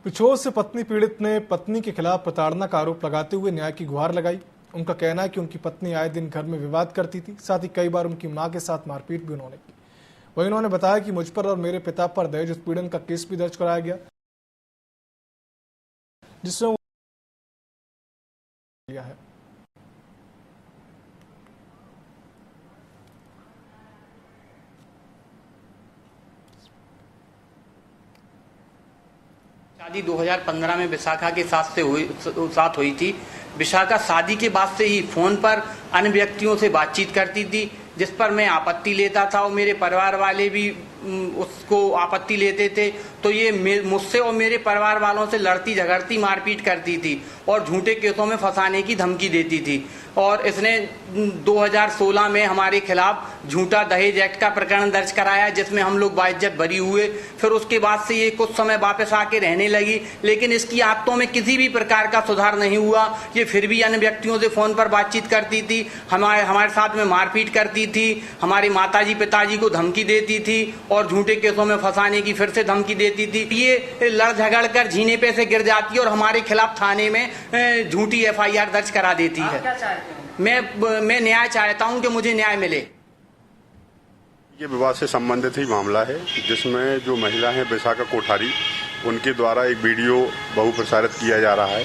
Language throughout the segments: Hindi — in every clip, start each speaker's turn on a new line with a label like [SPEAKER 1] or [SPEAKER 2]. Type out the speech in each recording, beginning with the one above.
[SPEAKER 1] पिछोर से पत्नी पीड़ित ने पत्नी के खिलाफ प्रताड़ना का आरोप लगाते हुए न्याय की गुहार लगाई। उनका कहना है कि उनकी पत्नी आए दिन घर में विवाद करती थी, साथ ही कई बार उनकी मां के साथ मारपीट भी उन्होंने की। वहीं उन्होंने बताया कि मुझ पर और मेरे पिता पर दहेज उत्पीड़न का केस भी दर्ज कराया गया, जिसमें लिया है।
[SPEAKER 2] शादी 2015 में विशाखा के साथ हुई थी। विशाखा शादी के बाद से ही फोन पर अन्य व्यक्तियों से बातचीत करती थी, जिस पर मैं आपत्ति लेता था और मेरे परिवार वाले भी उसको आपत्ति लेते थे। तो ये मुझसे और मेरे परिवार वालों से लड़ती झगड़ती मारपीट करती थी और झूठे केसों में फंसाने की धमकी देती थी। और इसने 2016 में हमारे खिलाफ झूठा दहेज एक्ट का प्रकरण दर्ज कराया, जिसमें हम लोग बाइज्जत बरी हुए। फिर उसके बाद से ये कुछ समय वापस आके रहने लगी, लेकिन इसकी आदतों में किसी भी प्रकार का सुधार नहीं हुआ। ये फिर भी अन्य व्यक्तियों से फोन पर बातचीत करती थी, हमारे साथ में मारपीट करती थी, हमारे माताजी पिताजी को धमकी देती थी और झूठे केसों में फंसाने की फिर से धमकी देती थी। ये लड़ झगड़ कर जीने पे से गिर जाती है और हमारे खिलाफ थाने में झूठी FIR दर्ज करा देती है। मैं न्याय चाहता हूं कि मुझे न्याय मिले।
[SPEAKER 3] ये विवाद से संबंधित ही मामला है, जिसमें जो महिला है विशाखा कोठारी, उनके द्वारा एक वीडियो बहुप्रसारित किया जा रहा है।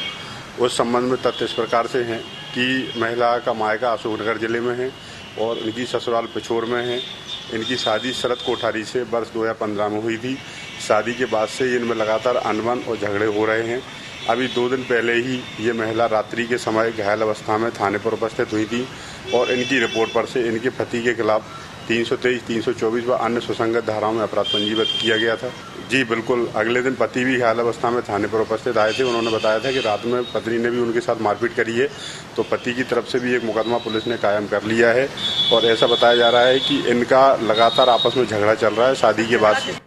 [SPEAKER 3] उस संबंध में तथ्य इस प्रकार से हैं कि महिला का मायका अशोकनगर जिले में है और इनकी ससुराल पिछोर में है। इनकी शादी शरद कोठारी से वर्ष 2015 में हुई थी। शादी के बाद से इनमें लगातार अनबन और झगड़े हो रहे हैं। अभी 2 दिन पहले ही ये महिला रात्रि के समय घायल अवस्था में थाने पर उपस्थित हुई थी और इनकी रिपोर्ट पर से इनके पति के खिलाफ 323, 324 व अन्य सुसंगत धाराओं में अपराध पंजीबद्ध किया गया था। जी बिल्कुल, अगले दिन पति भी घायल अवस्था में थाने पर उपस्थित आए थे। उन्होंने बताया था कि रात में पत्नी ने भी उनके साथ मारपीट करी है, तो पति की तरफ से भी एक मुकदमा पुलिस ने कायम कर लिया है। और ऐसा बताया जा रहा है कि इनका लगातार आपस में झगड़ा चल रहा है शादी के बाद से।